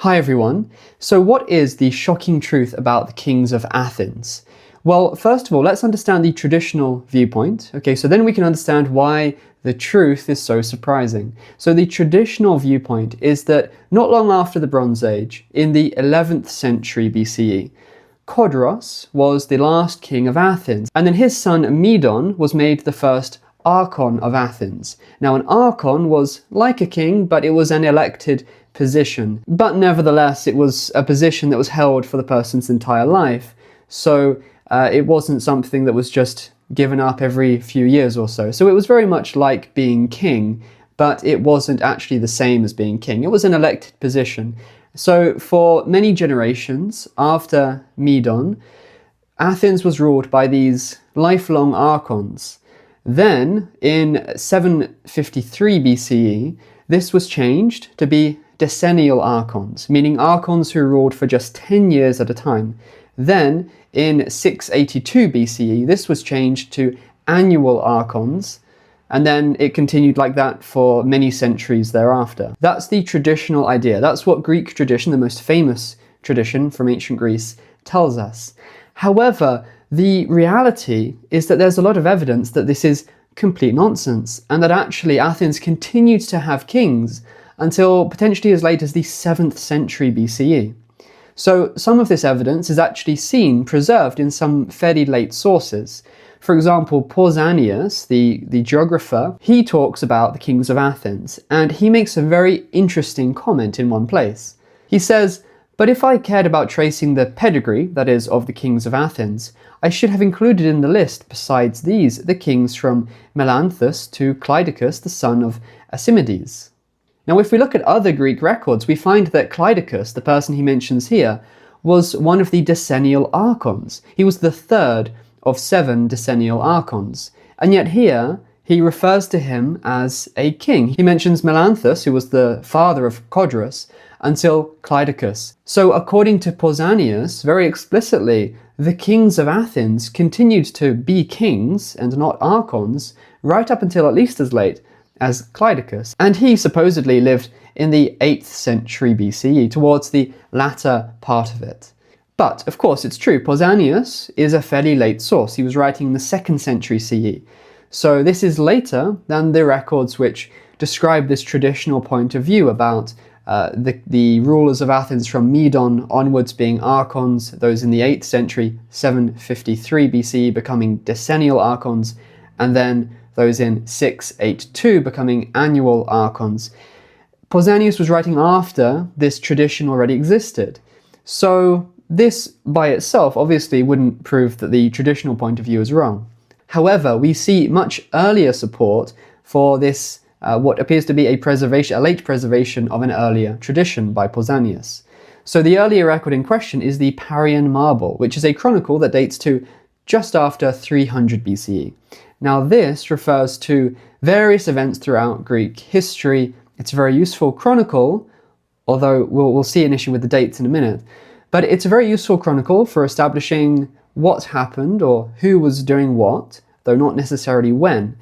Hi everyone. So what is the shocking truth about the kings of Athens? Well, first of all, let's understand the traditional viewpoint. Okay, so then we can understand why the truth is so surprising. So the traditional viewpoint is that not long after the Bronze Age, in the 11th century BCE, Codros was the last king of Athens, and then his son Medon was made the first archon of Athens. Now, an archon was like a king, but it was an elected position. But nevertheless, it was a position that was held for the person's entire life. So it wasn't something that was just given up every few years or so. So it was very much like being king, but it wasn't actually the same as being king. It was an elected position. So for many generations after Medon, Athens was ruled by these lifelong archons. Then, in 753 BCE, this was changed to be decennial archons, meaning archons who ruled for just 10 years at a time. Then, in 682 BCE, this was changed to annual archons, and then it continued like that for many centuries thereafter. That's the traditional idea. That's what Greek tradition, the most famous tradition from ancient Greece, tells us. However, the reality is that there's a lot of evidence that this is complete nonsense, and that actually Athens continued to have kings until potentially as late as the 7th century BCE. So some of this evidence is actually seen preserved in some fairly late sources. For example, Pausanias, the geographer, he talks about the kings of Athens, and he makes a very interesting comment in one place. He says, "But if I cared about tracing the pedigree, that is, of the kings of Athens, I should have included in the list, besides these, the kings from Melanthus to Cleidicus, the son of Asimides." Now, if we look at other Greek records, we find that Cleidicus, the person he mentions here, was one of the decennial archons. He was the third of 7 decennial archons. And yet here, he refers to him as a king. He mentions Melanthus, who was the father of Codrus, until Cleidicus. So according to Pausanias, very explicitly, the kings of Athens continued to be kings and not archons right up until at least as late as Cleidicus. And he supposedly lived in the 8th century BCE, towards the latter part of it. But, of course, it's true, Pausanias is a fairly late source. He was writing in the 2nd century CE. So this is later than the records which describe this traditional point of view about the rulers of Athens from Medon onwards being archons, those in the 8th century, 753 BCE, becoming decennial archons, and then those in 682 becoming annual archons. Pausanias was writing after this tradition already existed. So this by itself obviously wouldn't prove that the traditional point of view is wrong. However, we see much earlier support for this, what appears to be a late preservation of an earlier tradition by Pausanias. So the earlier record in question is the Parian Marble, which is a chronicle that dates to just after 300 BCE. Now this refers to various events throughout Greek history. It's a very useful chronicle, although we'll see an issue with the dates in a minute. But it's a very useful chronicle for establishing what happened or who was doing what, though not necessarily when.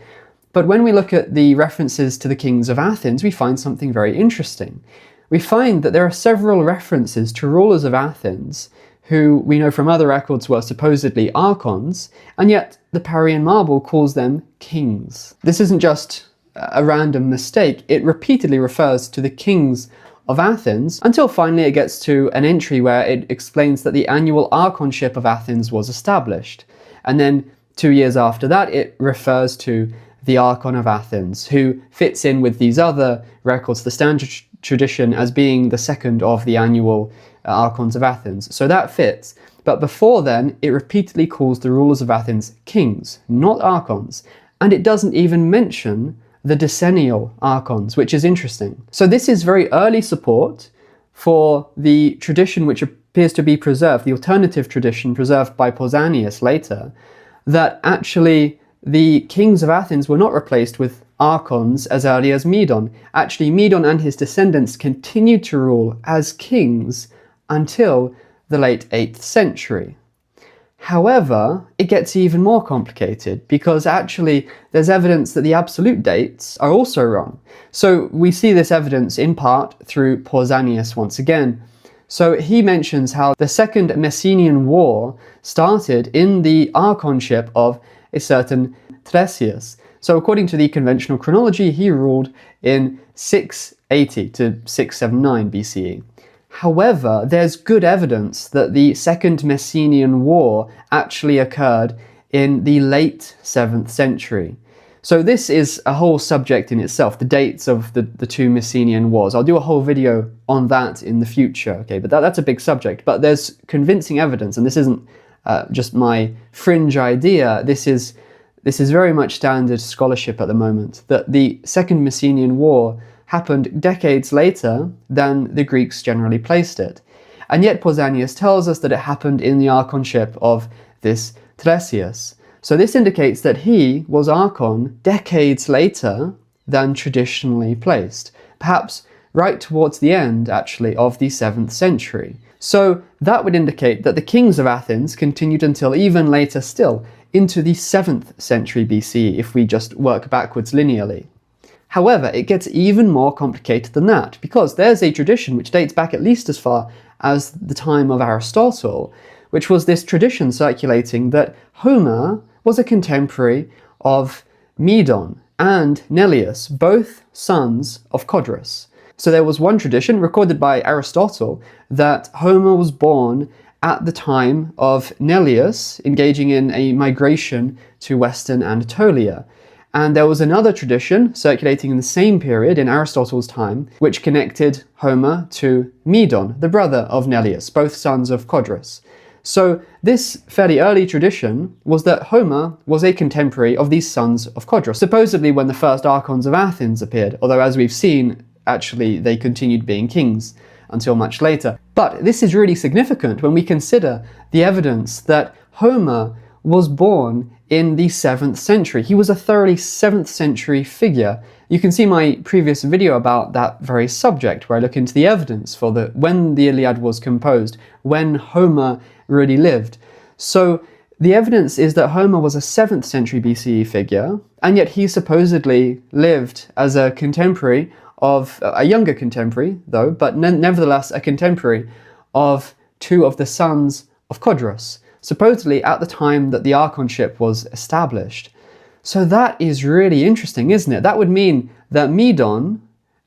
But when we look at the references to the kings of Athens, we find something very interesting. We find that there are several references to rulers of Athens who we know from other records were supposedly archons, and yet the Parian Marble calls them kings. This isn't just a random mistake, it repeatedly refers to the kings of Athens, until finally it gets to an entry where it explains that the annual archonship of Athens was established. And then 2 years after that, it refers to the archon of Athens, who fits in with these other records, the standard tradition, as being the second of the annual archons of Athens. So that fits. But before then, it repeatedly calls the rulers of Athens kings, not archons. And it doesn't even mention the decennial archons, which is interesting. So this is very early support for the tradition which appears to be preserved, the alternative tradition preserved by Pausanias later, that actually the kings of Athens were not replaced with archons as early as Medon. Actually, Medon and his descendants continued to rule as kings until the late 8th century. However, it gets even more complicated because actually there's evidence that the absolute dates are also wrong. So we see this evidence in part through Pausanias once again. So he mentions how the Second Messenian War started in the archonship of a certain Thracias. So according to the conventional chronology, he ruled in 680 to 679 BCE. However, there's good evidence that the Second Messenian War actually occurred in the late 7th century. So this is a whole subject in itself, the dates of the two Messenian wars. I'll do a whole video on that in the future, okay? But that's a big subject. But there's convincing evidence, and this isn't just my fringe idea. This is very much standard scholarship at the moment, that the Second Messenian War happened decades later than the Greeks generally placed it. And yet Pausanias tells us that it happened in the archonship of this Thracias. So this indicates that he was archon decades later than traditionally placed, perhaps right towards the end, actually, of the 7th century. So that would indicate that the kings of Athens continued until even later still, into the 7th century BCE, if we just work backwards linearly. However, it gets even more complicated than that, because there's a tradition which dates back at least as far as the time of Aristotle, which was this tradition circulating that Homer was a contemporary of Medon and Neleus, both sons of Codrus. So there was one tradition recorded by Aristotle that Homer was born at the time of Neleus engaging in a migration to Western Anatolia. And there was another tradition circulating in the same period in Aristotle's time, which connected Homer to Medon, the brother of Neleus, both sons of Codrus. So this fairly early tradition was that Homer was a contemporary of these sons of Codrus, supposedly when the first archons of Athens appeared, although as we've seen, actually they continued being kings until much later. But this is really significant when we consider the evidence that Homer was born in the 7th century. He was a thoroughly 7th century figure. You can see my previous video about that very subject, where I look into the evidence for when the Iliad was composed, when Homer really lived. So the evidence is that Homer was a 7th century BCE figure, and yet he supposedly lived as a contemporary of, a younger contemporary though, but nevertheless a contemporary of two of the sons of Codrus, supposedly at the time that the archonship was established. So that is really interesting, isn't it? That would mean that Medon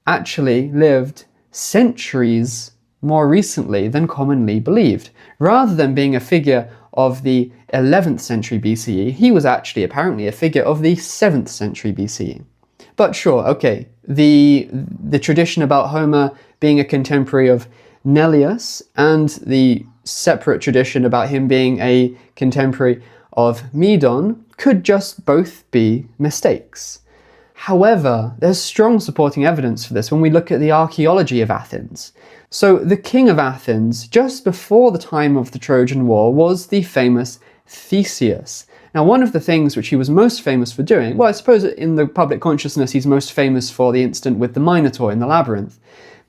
actually lived centuries more recently than commonly believed. Rather than being a figure of the 11th century BCE, he was actually apparently a figure of the 7th century BCE. But sure, okay, the tradition about Homer being a contemporary of Neleus and the separate tradition about him being a contemporary of Medon could just both be mistakes. However, there's strong supporting evidence for this when we look at the archaeology of Athens. So the king of Athens, just before the time of the Trojan War, was the famous Theseus. Now, one of the things which he was most famous for doing, well, I suppose in the public consciousness he's most famous for the incident with the Minotaur in the labyrinth.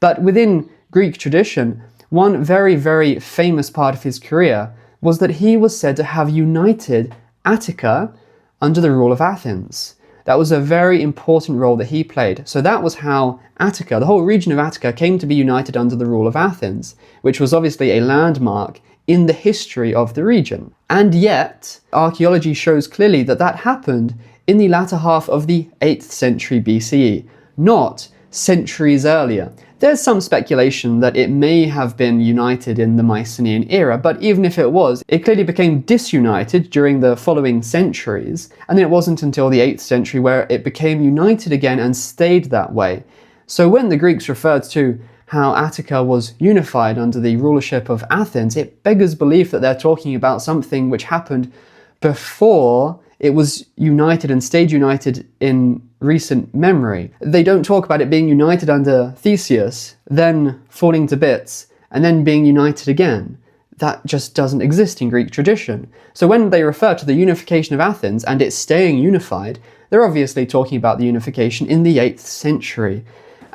But within Greek tradition, one very, very famous part of his career was that he was said to have united Attica under the rule of Athens. That was a very important role that he played. So that was how Attica, the whole region of Attica, came to be united under the rule of Athens, which was obviously a landmark in the history of the region. And yet, archaeology shows clearly that that happened in the latter half of the 8th century BCE, not centuries earlier. There's some speculation that it may have been united in the Mycenaean era, but even if it was, it clearly became disunited during the following centuries, and then it wasn't until the 8th century where it became united again and stayed that way. So when the Greeks referred to how Attica was unified under the rulership of Athens, it beggars belief that they're talking about something which happened before it was united and stayed united in recent memory. They don't talk about it being united under Theseus, then falling to bits, and then being united again. That just doesn't exist in Greek tradition. So when they refer to the unification of Athens and it staying unified, they're obviously talking about the unification in the 8th century.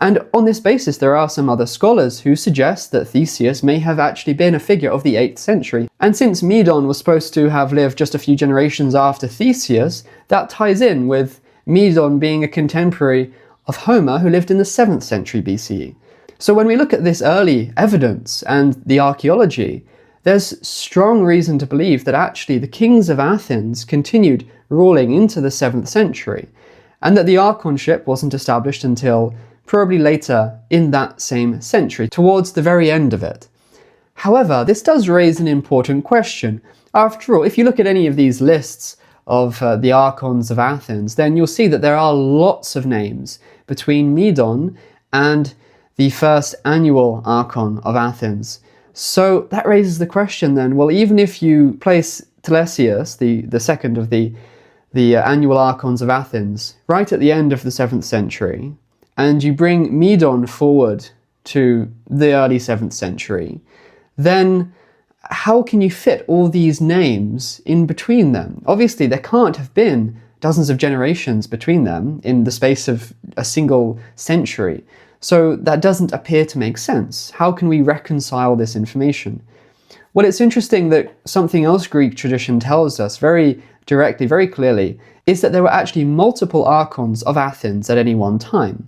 And on this basis, there are some other scholars who suggest that Theseus may have actually been a figure of the 8th century. And since Medon was supposed to have lived just a few generations after Theseus, that ties in with Medon being a contemporary of Homer who lived in the 7th century BCE. So when we look at this early evidence and the archaeology, there's strong reason to believe that actually the kings of Athens continued ruling into the 7th century, and that the archonship wasn't established until probably later in that same century, towards the very end of it. However, this does raise an important question. After all, if you look at any of these lists of the archons of Athens, then you'll see that there are lots of names between Medon and the first annual archon of Athens. So that raises the question then, well, even if you place Telesius, the second of the annual archons of Athens, right at the end of the 7th century, and you bring Medon forward to the early 7th century, then how can you fit all these names in between them? Obviously, there can't have been dozens of generations between them in the space of a single century. So that doesn't appear to make sense. How can we reconcile this information? Well, it's interesting that something else Greek tradition tells us very directly, very clearly, is that there were actually multiple archons of Athens at any one time.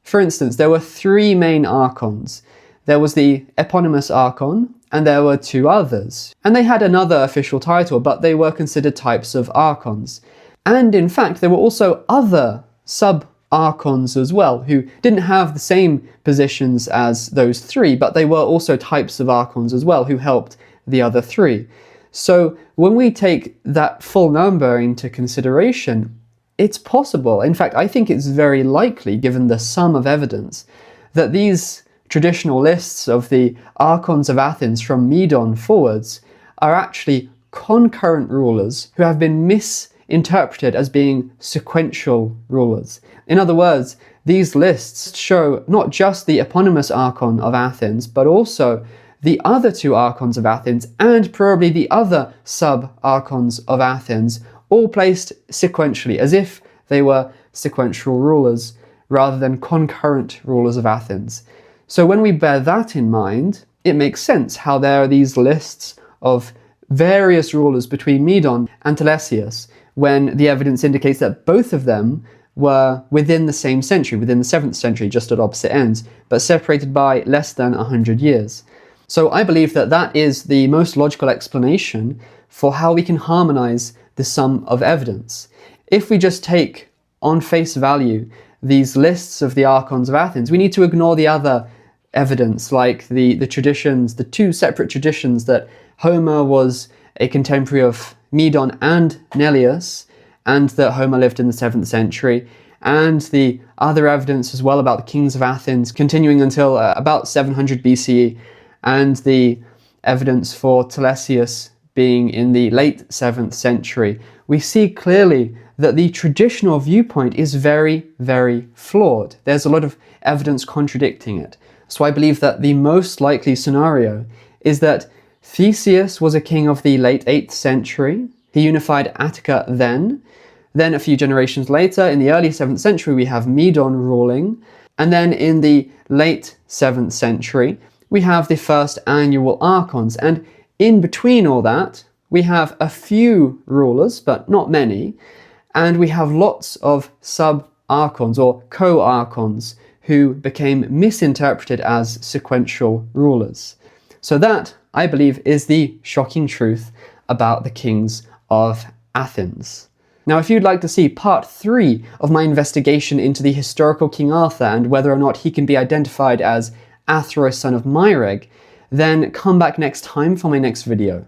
For instance, there were 3 main archons. There was the eponymous archon, and there were 2 others. And they had another official title, but they were considered types of archons. And in fact, there were also other sub-archons as well, who didn't have the same positions as those 3, but they were also types of archons as well, who helped the other 3. So when we take that full number into consideration, it's possible, in fact, I think it's very likely, given the sum of evidence, that these traditional lists of the archons of Athens from Medon forwards are actually concurrent rulers who have been misinterpreted as being sequential rulers. In other words, these lists show not just the eponymous archon of Athens, but also the other 2 archons of Athens and probably the other sub-archons of Athens, all placed sequentially, as if they were sequential rulers rather than concurrent rulers of Athens. So when we bear that in mind, it makes sense how there are these lists of various rulers between Medon and Telesius, when the evidence indicates that both of them were within the same century, within the 7th century, just at opposite ends, but separated by less than 100 years. So I believe that that is the most logical explanation for how we can harmonize the sum of evidence. If we just take on face value these lists of the archons of Athens, we need to ignore the other evidence, like the traditions, the 2 separate traditions that Homer was a contemporary of Medon and Neleus, and that Homer lived in the 7th century, and the other evidence as well about the kings of Athens continuing until about 700 BCE, and the evidence for Telesius being in the late 7th century. We see clearly that the traditional viewpoint is very, very flawed. There's a lot of evidence contradicting it. So I believe that the most likely scenario is that Theseus was a king of the late 8th century. He unified Attica then. Then a few generations later, in the early 7th century, we have Medon ruling. And then in the late 7th century, we have the first annual archons. And in between all that, we have a few rulers, but not many. And we have lots of sub-archons or co-archons who became misinterpreted as sequential rulers. So that, I believe, is the shocking truth about the kings of Athens. Now, if you'd like to see part 3 of my investigation into the historical King Arthur and whether or not he can be identified as Athros, son of Myreg, then come back next time for my next video.